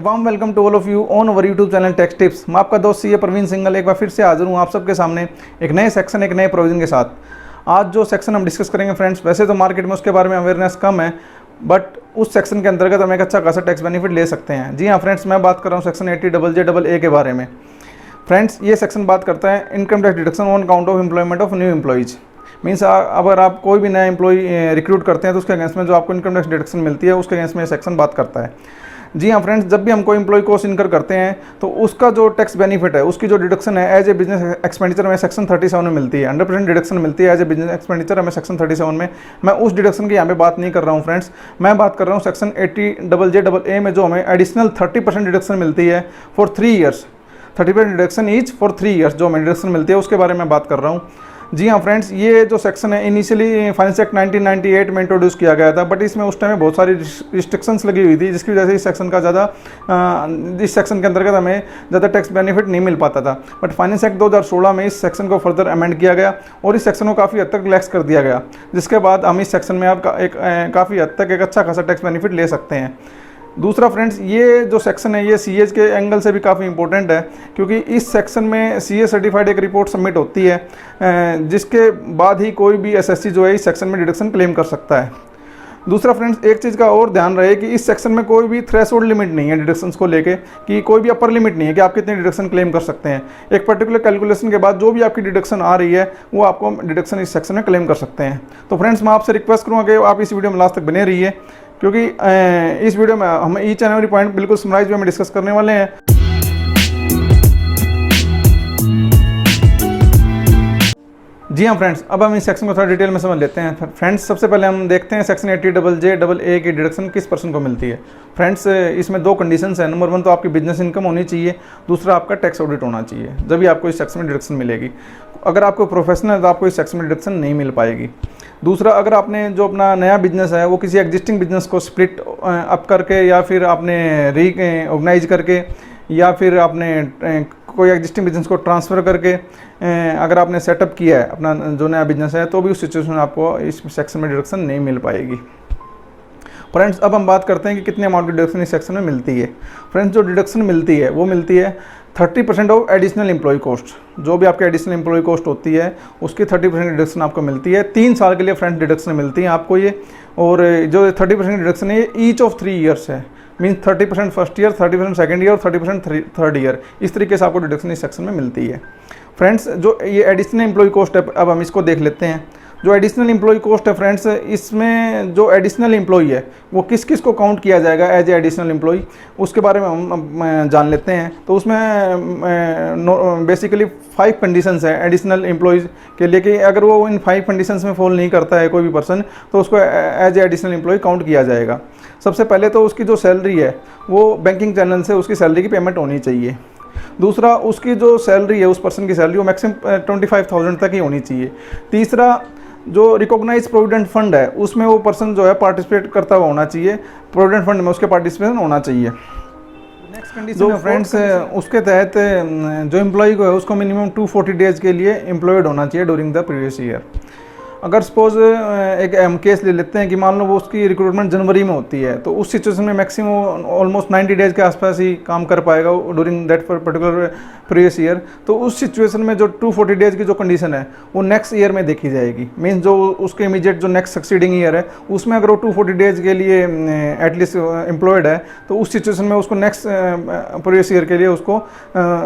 Warm welcome to all of you on our YouTube channel tax tips. मैं आपका दोस्त CA Praveen Singhal एक बार फिर से हाजिर हूँ आप सबके सामने एक नए सेक्शन एक नए प्रोविजन के साथ। आज जो सेक्शन हम डिस्कस करेंगे फ्रेंड्स, वैसे तो मार्केट में उसके बारे में अवेयरनेस कम है, बट उस सेक्शन के अंतर्गत हम एक अच्छा खासा टैक्स बेनिफिट ले सकते हैं। जी हाँ फ्रेंड्स, मैं बात कर रहा हूँ सेक्शन 80JJAA के बारे में। फ्रेंड्स, ये सेक्शन बात करता है income tax deduction on count of employment of new employees. Means अगर आप कोई भी नया एम्प्लॉय रिक्रूट करते हैं तो उसके अगेंस्ट में जो आपको इनकम टैक्स डिडक्शन मिलती है उसके अगेंस्ट में ये सेक्शन बात करता है। जी हाँ फ्रेंड्स, जब भी हम कोई एम्प्लॉय कोर्स इनकर करते हैं तो उसका जो टैक्स बेनिफिट है, उसकी जो डिडक्शन है एज ए बिजनेस एक्सपेंडिचर में सेक्शन 37 में मिलती है। 100% डिडक्शन मिलती है एज ए बिजनेस एक्सपेंडिचर हमें सेक्शन 37 में। मैं उस डिडक्शन की यहाँ पे बात नहीं कर रहा हूँ फ्रेंड्स, मैं बात कर रहा हूँ सेक्शन 80JJAA में जो हमें एडिशनल 30% डिडक्शन मिलती है for 3 years. 30% deduction each for 3 years जो हमें डिडक्शन मिलती है उसके बारे में बात कर रहा हूँ। जी हाँ फ्रेंड्स, ये जो सेक्शन है इनिशियली फाइनेंस एक्ट 1998 में इंट्रोड्यूस किया गया था, बट इसमें उस टाइम में बहुत सारी रिस्ट्रिक्शंस लगी हुई थी जिसकी वजह से इस सेक्शन का इस सेक्शन के अंतर्गत हमें ज़्यादा टैक्स बेनिफिट नहीं मिल पाता था। बट फाइनेंस एक्ट 2016 में इस सेक्शन को फर्दर अमेंड किया गया और इस सेक्शन को काफ़ी हद तक रिलैक्स कर दिया गया, जिसके बाद हम इस सेक्शन में अब काफ़ी हद तक एक अच्छा खासा टैक्स बेनिफिट ले सकते हैं। दूसरा फ्रेंड्स, ये जो सेक्शन है ये सीए के एंगल से भी काफ़ी इंपॉर्टेंट है, क्योंकि इस सेक्शन में सीए सर्टिफाइड एक रिपोर्ट सबमिट होती है जिसके बाद ही कोई भी एसएससी जो है इस सेक्शन में डिडक्शन क्लेम कर सकता है। दूसरा फ्रेंड्स, एक चीज़ का और ध्यान रहे कि इस सेक्शन में कोई भी थ्रेशोल्ड लिमिट नहीं है डिडक्शंस को लेके, कि कोई भी अपर लिमिट नहीं है कि आप कितनी डिडक्शन क्लेम कर सकते हैं। एक पर्टिकुलर कैलकुलेशन के बाद जो भी आपकी डिडक्शन आ रही है वो आपको डिडक्शन इस सेक्शन में क्लेम कर सकते हैं। तो फ्रेंड्स, मैं आपसे रिक्वेस्ट करूँगा कि आप इस वीडियो में लास्ट तक बने रहिए, क्योंकि इस वीडियो में हम ईच एंड एवरी पॉइंट बिल्कुल समराइज वे में डिस्कस करने वाले हैं। जी हाँ फ्रेंड्स, अब हम इस सेक्शन को थोड़ा डिटेल में समझ लेते हैं। फ्रेंड्स, सबसे पहले हम देखते हैं सेक्शन 80JJAA की डिडक्शन किस पर्सन को मिलती है। फ्रेंड्स, इसमें 2 कंडीशंस हैं। नंबर 1 तो आपकी बिजनेस इनकम होनी चाहिए, दूसरा आपका टैक्स ऑडिट होना चाहिए, जब भी आपको इस सेक्शन में डिडक्शन मिलेगी। अगर आपको प्रोफेशनल है तो आपको इस सेक्शन में डिडक्शन नहीं मिल पाएगी। दूसरा, अगर आपने जो अपना नया बिजनेस है वो किसी एग्जिस्टिंग बिजनेस को स्प्लिट अप करके या फिर आपने रीऑर्गेनाइज करके या फिर आपने कोई एग्जिस्टिंग बिजनेस को ट्रांसफ़र करके अगर आपने सेटअप किया है अपना जो नया बिजनेस है, तो भी उस सिचुएशन में आपको इस सेक्शन में डिडक्शन नहीं मिल पाएगी। फ्रेंड्स, अब हम बात करते हैं कि कितने अमाउंट की डिडक्शन इस सेक्शन में मिलती है। फ्रेंड्स, जो डिडक्शन मिलती है वो मिलती है 30% ऑफ एडिशनल एम्प्लॉय कॉस्ट। जो भी आपकी एडिशनल एम्प्लॉय कॉस्ट होती है उसकी 30% डिडक्शन आपको मिलती है। 3 साल के लिए फ्रेंड्स डिडक्शन मिलती है आपको ये, और जो 30% डिडक्शन है ये ईच ऑफ 3 ईयर्स है। Means 30% first year, 30% second year और 30% थर्ड ईयर, इस तरीके से आपको डिडक्शन इस सेक्शन में मिलती है। फ्रेंड्स, जो ये एडिशनल एम्प्लॉय कॉस्ट है, अब हम इसको देख लेते हैं। जो एडिशनल एम्प्लॉय कॉस्ट है फ्रेंड्स, इसमें जो एडिशनल एम्प्लॉय है वो किस किस को काउंट किया जाएगा एज ए एडिशनल एम्प्लॉय, उसके बारे में हम जान लेते हैं। तो उसमें बेसिकली 5 कंडीशंस है एडिशनल एम्प्लॉयज़ के लिए, कि अगर वो इन 5 कंडीशंस में फॉल नहीं करता है कोई भी पर्सन तो उसको as a additional employ count किया जाएगा। सबसे पहले तो उसकी जो सैलरी है वो बैंकिंग चैनल से उसकी सैलरी की पेमेंट होनी चाहिए। दूसरा, उसकी जो सैलरी है उस पर्सन की सैलरी वो मैक्सिमम 25,000 तक ही होनी चाहिए। तीसरा, जो रिकॉग्नाइज प्रोविडेंट फंड है उसमें वो पर्सन जो है पार्टिसिपेट करता हुआ होना चाहिए, प्रोविडेंट फंड में उसके पार्टिसिपेशन होना चाहिए। नेक्स्ट कंडीशन है फ्रेंड्स, उसके तहत जो एम्प्लॉय को है उसको मिनिमम 240 डेज के लिए एम्प्लॉयड होना चाहिए ड्यूरिंग द प्रीवियस ईयर। अगर सपोज एक केस ले लेते हैं कि मान लो वो उसकी रिक्रूटमेंट जनवरी में होती है, तो उस सिचुएशन में मैक्सिमम ऑलमोस्ट 90 डेज के आसपास ही काम कर पाएगा during that particular previous year. तो उस सिचुएशन में जो 240 डेज की जो कंडीशन है वो नेक्स्ट ईयर में देखी जाएगी। मीन्स जो उसके इमीडिएट जो नेक्स्ट सक्सीडिंग ईयर है उसमें अगर वो 240 डेज के लिए एटलीस्ट एम्प्लॉयड है तो उस सिचुएशन में उसको नेक्स्ट प्रीवियस ईयर के लिए उसको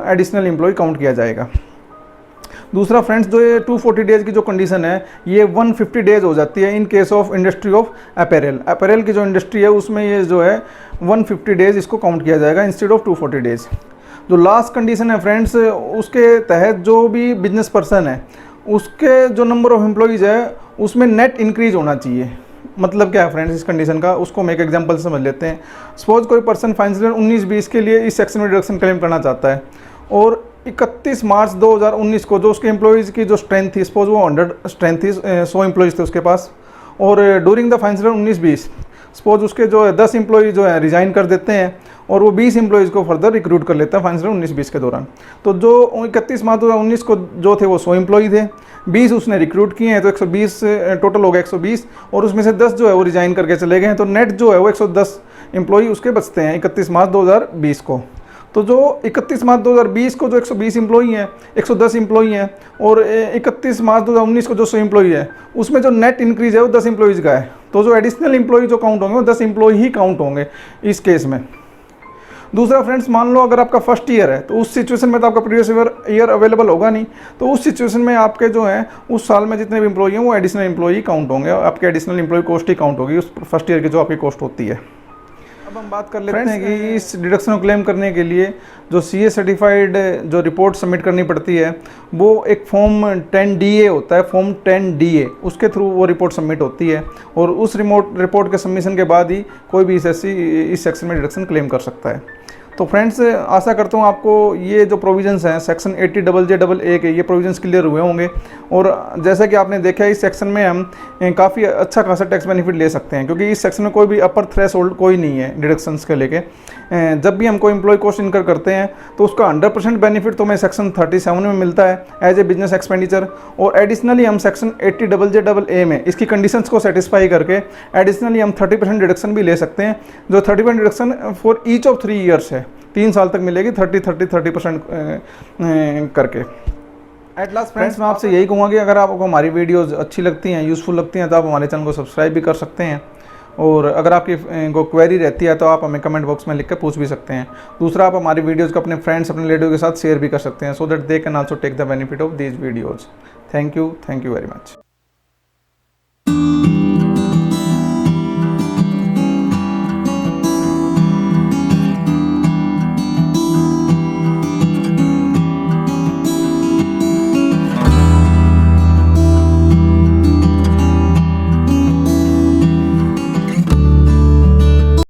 एडिशनल एम्प्लॉय काउंट किया जाएगा। दूसरा फ्रेंड्स, जो ये 240 डेज की जो कंडीशन है ये 150 डेज हो जाती है in case of industry of apparel की जो इंडस्ट्री है उसमें ये जो है 150 डेज इसको काउंट किया जाएगा इंस्टेड ऑफ 240 डेज। जो लास्ट कंडीशन है फ्रेंड्स, उसके तहत जो भी बिजनेस पर्सन है उसके जो नंबर ऑफ एम्प्लॉयज़ है उसमें नेट इंक्रीज होना चाहिए। मतलब क्या है फ्रेंड्स इस कंडीशन का, उसको हम एक एग्जांपल से समझ लेते हैं। सपोज कोई पर्सन फाइनेंशियल 19-20 के लिए इस सेक्शन में डिडक्शन क्लेम करना चाहता है और 31 मार्च 2019 को जो उसके एम्प्लॉयज़ की जो स्ट्रेंथ थी, सपोज वो 100 स्ट्रेंथ थी, 100 एम्प्लॉयज़ थे उसके पास, और ड्यूरिंग द फाइनेंशियल 19-20 सपोज उसके जो है 10 एम्प्लॉय जो है रिजाइन कर देते हैं और वो 20 एम्प्लॉयज़ को फर्दर रिक्रूट कर लेता है फाइनेंशियल 19-20 के दौरान। तो जो 31 मार्च 2019 को जो थे वो 100 एम्प्लॉय थे, 20 उसने रिक्रूट किए हैं तो 120 टोटल हो गया 120, और उसमें से 10 जो है वो रिजाइन करके चले गए हैं, तो नेट जो है वो 110 एम्प्लॉई उसके बचते हैं 31 मार्च 2020 को। तो जो 31 मार्च 2020 को जो 120 एम्प्लॉई हैं, 110 एम्प्लॉई हैं, और 31 मार्च 2019 को जो 100 एम्प्लॉई है, उसमें जो नेट इंक्रीज है वो 10 एम्प्लॉइज़ का है। तो जो एडिशनल एम्प्लॉई जो काउंट होंगे वो 10 एम्प्लॉई ही काउंट होंगे इस केस में। दूसरा फ्रेंड्स, मान लो अगर आपका फर्स्ट ईयर है तो उस सिचुएशन में तो आपका प्रीवियस ईयर अवेलेबल होगा नहीं, तो उस सिचुएशन में आपके जो है उस साल में जितने भी एम्प्लॉई हैं वो एडिशनल एम्प्लॉई काउंट होंगे, आपके एडिशनल एम्प्लॉई कॉस्ट ही काउंट होगी उस फर्स्ट ईयर की जो आपकी कॉस्ट होती है। अब हम बात कर लेते हैं कि इस डिडक्शन को क्लेम करने के लिए जो CA सर्टिफाइड जो रिपोर्ट सबमिट करनी पड़ती है वो एक फॉर्म 10DA होता है, फॉर्म 10DA, उसके थ्रू वो रिपोर्ट सबमिट होती है और उस रिपोर्ट के सबमिशन के बाद ही कोई भी इस सेक्शन में डिडक्शन क्लेम कर सकता है। तो फ्रेंड्स, आशा करता हूँ आपको ये जो प्रोविजंस हैं सेक्शन 80JJA के ये प्रोविजंस क्लियर हुए होंगे। और जैसा कि आपने देखा इस सेक्शन में हम काफ़ी अच्छा खासा टैक्स बेनिफिट ले सकते हैं, क्योंकि इस सेक्शन में कोई भी अपर थ्रेशोल्ड कोई नहीं है डिडक्शंस के लेके। जब भी हम कोई एम्प्लॉय कॉस्ट इनकर करते हैं तो उसका 100% बेनिफिट तो हमें सेक्शन 37 में मिलता है एज ए बिजनेस एक्सपेंडिचर, और एडिशनली हम सेक्शन 80JJA में इसकी कंडीशंस को सेटिस्फाई करके एडिशनली हम 30% डिडक्शन भी ले सकते हैं, जो 30% deduction for each of 3 years है, 3 साल तक मिलेगी 30% करके। एट लास्ट फ्रेंड्स, मैं आपसे यही कहूँगा कि अगर आपको हमारी वीडियोज़ अच्छी लगती हैं, यूज़फुल लगती हैं, तो आप हमारे चैनल को सब्सक्राइब भी कर सकते हैं। और अगर आपकी को क्वेरी रहती है तो आप हमें कमेंट बॉक्स में लिख कर पूछ भी सकते हैं। दूसरा, आप हमारी वीडियोज़ को अपने फ्रेंड्स, अपने रिलेटिव के साथ शेयर भी कर सकते हैं, so that they can also take the benefit of these videos. Thank you very much.